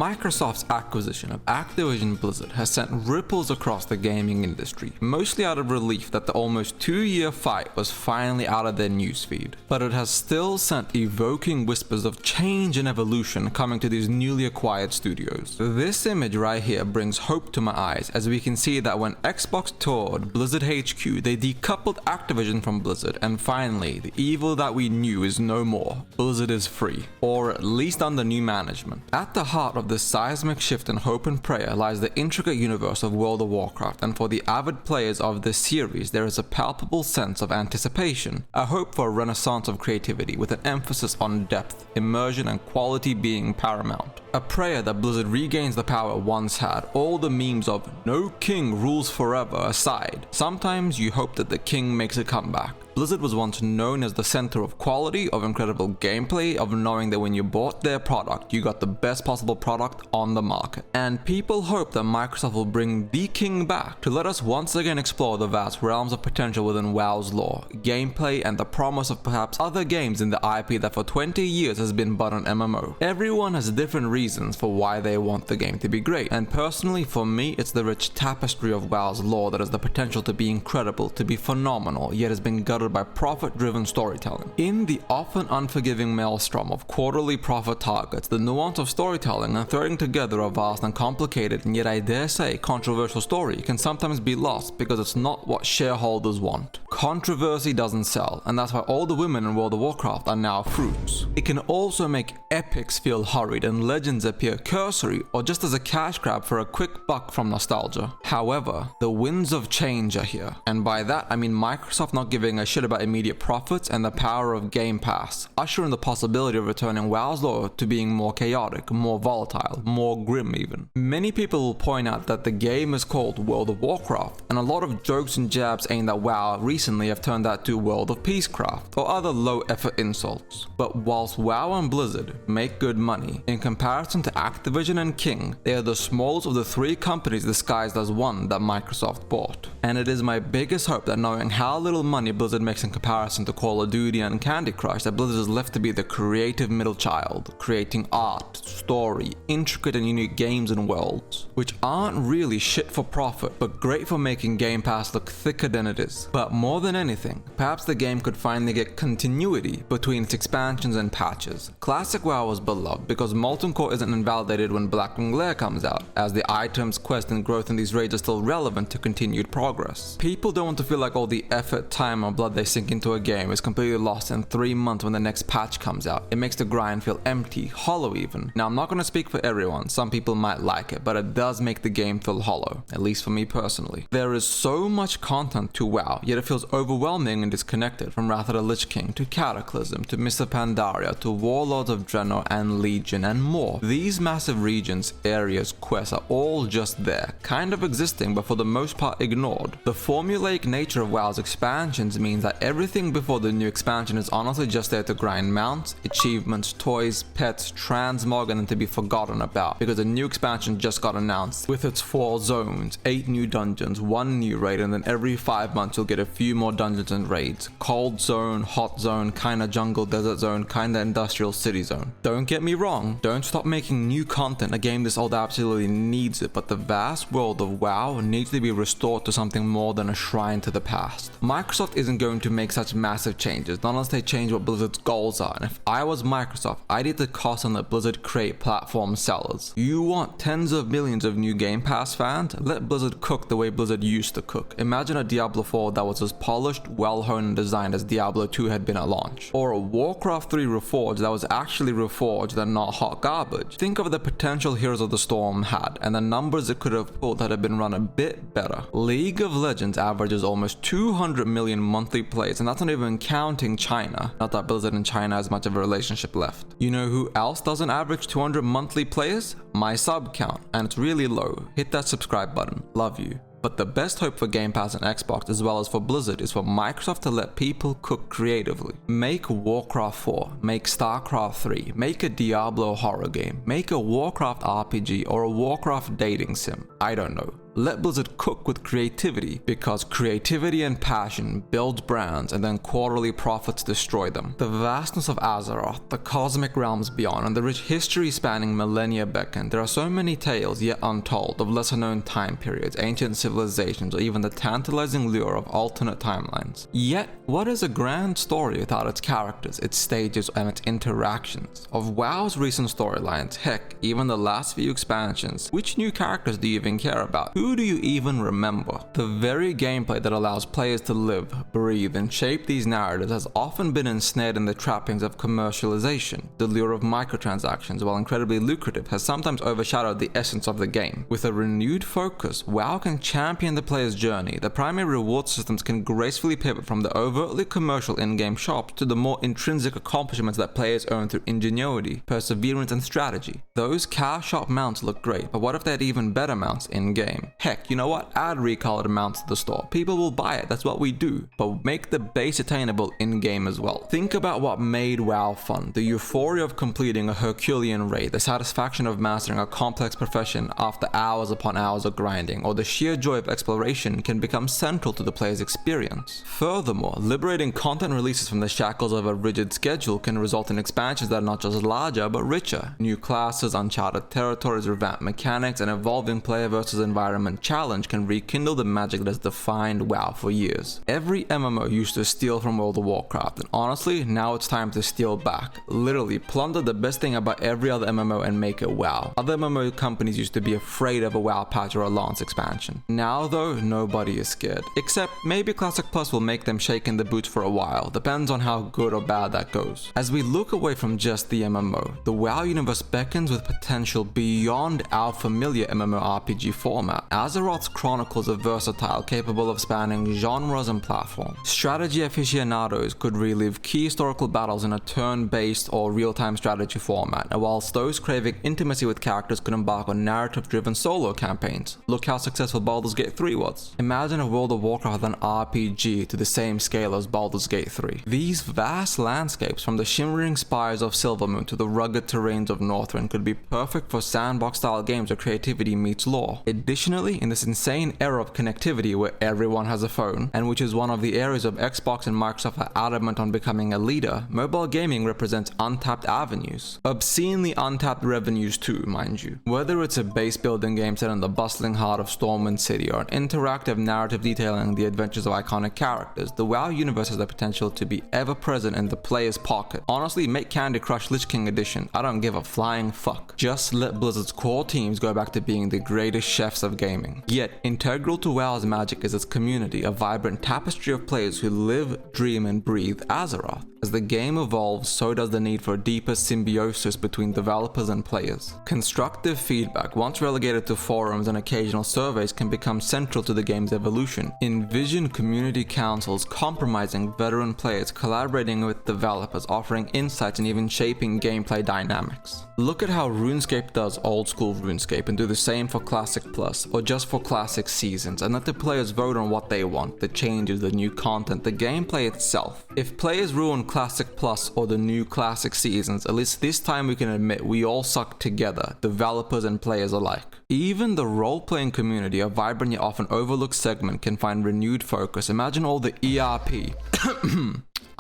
Microsoft's acquisition of Activision-Blizzard has sent ripples across the gaming industry, mostly out of relief that the almost 2-year fight was finally out of their newsfeed. But it has still sent evoking whispers of change and evolution coming to these newly acquired studios. This image right here brings hope to my eyes, as we can see that when Xbox toured Blizzard HQ, they decoupled Activision from Blizzard, and finally, the evil that we knew is no more. Blizzard is free, or at least under new management. At the heart of this seismic shift in hope and prayer lies the intricate universe of World of Warcraft, and for the avid players of this series, there is a palpable sense of anticipation, a hope for a renaissance of creativity with an emphasis on depth, immersion, and quality being paramount. A prayer that Blizzard regains the power it once had, all the memes of "no king rules forever" aside. Sometimes you hope that the king makes a comeback. Blizzard was once known as the center of quality, of incredible gameplay, of knowing that when you bought their product, you got the best possible product on the market. And people hope that Microsoft will bring the king back to let us once again explore the vast realms of potential within WoW's lore, gameplay, and the promise of perhaps other games in the IP that for 20 years has been but an MMO. Everyone has different reasons for why they want the game to be great, and personally for me, it's the rich tapestry of WoW's lore that has the potential to be incredible, to be phenomenal, yet has been gutted by profit-driven storytelling. In the often unforgiving maelstrom of quarterly profit targets, the nuance of storytelling and throwing together a vast and complicated, and yet I dare say controversial story can sometimes be lost because it's not what shareholders want. Controversy doesn't sell, and that's why all the women in World of Warcraft are now fruits. It can also make epics feel hurried and legends appear cursory or just as a cash grab for a quick buck from nostalgia. However, the winds of change are here, and by that I mean Microsoft not giving a shit about immediate profits and the power of Game Pass, ushering the possibility of returning WoW's lore to being more chaotic, more volatile, more grim even. Many people will point out that the game is called World of Warcraft, and a lot of jokes and jabs aimed at WoW recently have turned out to World of Peacecraft, or other low-effort insults. But whilst WoW and Blizzard make good money, in comparison to Activision and King, they are the smallest of the 3 companies disguised as one that Microsoft bought. And it is my biggest hope that knowing how little money Blizzard makes in comparison to Call of Duty and Candy Crush, that Blizzard is left to be the creative middle child, creating art, story, intricate and unique games and worlds, which aren't really shit for profit, but great for making Game Pass look thicker than it is. But more than anything, perhaps the game could finally get continuity between its expansions and patches. Classic WoW was beloved because Molten Core isn't invalidated when Blackwing Lair comes out, as the items, quest, and growth in these raids are still relevant to continued progress. People don't want to feel like all the effort, time, or blood they sink into a game is completely lost in 3 months when the next patch comes out. It makes the grind feel empty, hollow even. Now I'm not going to speak for everyone, some people might like it, but it does make the game feel hollow, at least for me personally. There is so much content to WoW, yet it feels overwhelming and disconnected, from Wrath of the Lich King, to Cataclysm, to Mists of Pandaria, to Warlords of Draenor and Legion, and more. These massive regions, areas, quests are all just there, kind of existing but for the most part ignored. The formulaic nature of WoW's expansions means that everything before the new expansion is honestly just there to grind mounts, achievements, toys, pets, transmog, and then to be forgotten about, because the new expansion just got announced with its 4 zones, 8 new dungeons, 1 new raid, and then every 5 months you'll get a few more dungeons and raids. Cold zone, hot zone, kinda jungle, desert zone, kinda industrial, city zone. Don't get me wrong, don't stop making new content, a game this old absolutely needs it, but the vast world of WoW needs to be restored to something more than a shrine to the past. Microsoft isn't going to make such massive changes, not unless they change what Blizzard's goals are, and if I was Microsoft, I'd eat the cost and let Blizzard create platform sellers. You want tens of millions of new Game Pass fans? Let Blizzard cook the way Blizzard used to cook. Imagine a Diablo 4 that was as polished, well-honed and designed as Diablo 2 had been at launch. Or a Warcraft 3 Reforged that was actually reforged and not hot garbage. Think of the potential Heroes of the Storm had, and the numbers it could have pulled had it been run a bit better. League of Legends averages almost 200 million monthly plays, and that's not even counting China. Not that Blizzard and China has much of a relationship left. You know who else doesn't average 200 monthly players? My sub count, and it's really low. Hit that subscribe button. Love you. But the best hope for Game Pass and Xbox, as well as for Blizzard, is for Microsoft to let people cook creatively. Make Warcraft 4, make StarCraft 3, make a Diablo horror game, make a Warcraft RPG or a Warcraft dating sim. I don't know. Let Blizzard cook with creativity, because creativity and passion build brands and then quarterly profits destroy them. The vastness of Azeroth, the cosmic realms beyond, and the rich history spanning millennia beckon. There are so many tales yet untold of lesser known time periods, ancient civilizations, or even the tantalizing lure of alternate timelines. Yet, what is a grand story without its characters, its stages, and its interactions? Of WoW's recent storylines, heck, even the last few expansions, which new characters do you even care about? Who do you even remember? The very gameplay that allows players to live, breathe, and shape these narratives has often been ensnared in the trappings of commercialization. The lure of microtransactions, while incredibly lucrative, has sometimes overshadowed the essence of the game. With a renewed focus, WoW can champion the player's journey. The primary reward systems can gracefully pivot from the overtly commercial in-game shops to the more intrinsic accomplishments that players earn through ingenuity, perseverance, and strategy. Those cash shop mounts look great, but what if they had even better mounts in-game? Heck, you know what? Add recolored mounts to the store. People will buy it, that's what we do. But make the base attainable in-game as well. Think about what made WoW fun. The euphoria of completing a Herculean raid, the satisfaction of mastering a complex profession after hours upon hours of grinding, or the sheer joy of exploration can become central to the player's experience. Furthermore, liberating content releases from the shackles of a rigid schedule can result in expansions that are not just larger but richer. New classes, uncharted territories, revamped mechanics, and evolving player versus environment challenge can rekindle the magic that has defined WoW for years. Every MMO used to steal from World of Warcraft, and honestly, now it's time to steal back. Literally, plunder the best thing about every other MMO and make it WoW. Other MMO companies used to be afraid of a WoW patch or a Lance expansion. Now though, nobody is scared. Except maybe Classic Plus will make them shake in the boots for a while, depends on how good or bad that goes. As we look away from just the MMO, the WoW universe beckons with potential beyond our familiar MMORPG format. Azeroth's chronicles are versatile, capable of spanning genres and platforms. Strategy aficionados could relive key historical battles in a turn-based or real-time strategy format, and whilst those craving intimacy with characters could embark on narrative-driven solo campaigns. Look how successful Baldur's Gate 3 was. Imagine if World of Warcraft had an RPG to the same scale as Baldur's Gate 3. These vast landscapes, from the shimmering spires of Silvermoon to the rugged terrains of Northrend, could be perfect for sandbox-style games where creativity meets lore. Additionally, in this insane era of connectivity where everyone has a phone, and which is one of the areas of Xbox and Microsoft are adamant on becoming a leader, mobile gaming represents untapped avenues. Obscenely untapped revenues too, mind you. Whether it's a base building game set in the bustling heart of Stormwind City or an interactive narrative detailing the adventures of iconic characters, the WoW universe has the potential to be ever present in the player's pocket. Honestly, make Candy Crush Lich King Edition. I don't give a flying fuck. Just let Blizzard's core teams go back to being the greatest chefs of gaming. Yet, integral to WoW's magic is its community, a vibrant tapestry of players who live, dream, and breathe Azeroth. As the game evolves, so does the need for deeper symbiosis between developers and players. Constructive feedback, once relegated to forums and occasional surveys, can become central to the game's evolution. Envision community councils compromising veteran players, collaborating with developers, offering insights, and even shaping gameplay dynamics. Look at how RuneScape does old school RuneScape and do the same for Classic Plus, or just for Classic Seasons, and let the players vote on what they want, the changes, the new content, the gameplay itself. If players ruin Classic Plus or the new Classic Seasons, at least this time we can admit we all suck together, developers and players alike. Even the role-playing community, a vibrant yet often overlooked segment, can find renewed focus. Imagine all the ERP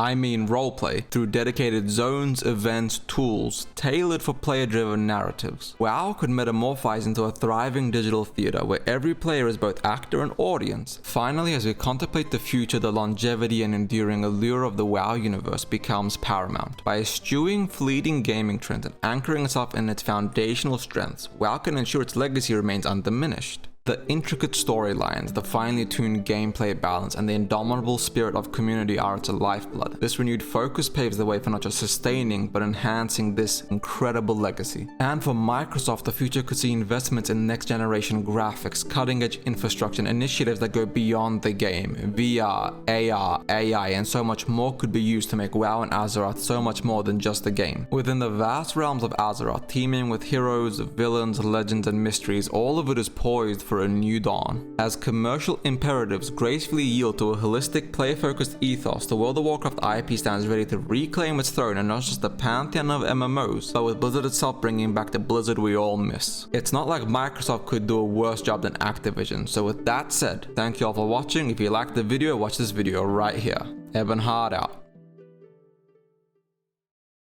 roleplay, through dedicated zones, events, tools, tailored for player-driven narratives. WoW could metamorphose into a thriving digital theater where every player is both actor and audience. Finally, as we contemplate the future, the longevity and enduring allure of the WoW universe becomes paramount. By eschewing fleeting gaming trends and anchoring itself in its foundational strengths, WoW can ensure its legacy remains undiminished. The intricate storylines, the finely tuned gameplay balance, and the indomitable spirit of community are its lifeblood. This renewed focus paves the way for not just sustaining, but enhancing this incredible legacy. And for Microsoft, the future could see investments in next-generation graphics, cutting-edge infrastructure, and initiatives that go beyond the game. VR, AR, AI, and so much more could be used to make WoW and Azeroth so much more than just a game. Within the vast realms of Azeroth, teeming with heroes, villains, legends, and mysteries, all of it is poised for a new dawn. As commercial imperatives gracefully yield to a holistic, player-focused ethos, the World of Warcraft IP stands ready to reclaim its throne in not just the pantheon of MMOs, but with Blizzard itself bringing back the Blizzard we all miss. It's not like Microsoft could do a worse job than Activision, so with that said, thank you all for watching. If you liked the video, watch this video right here. Ebonhard out.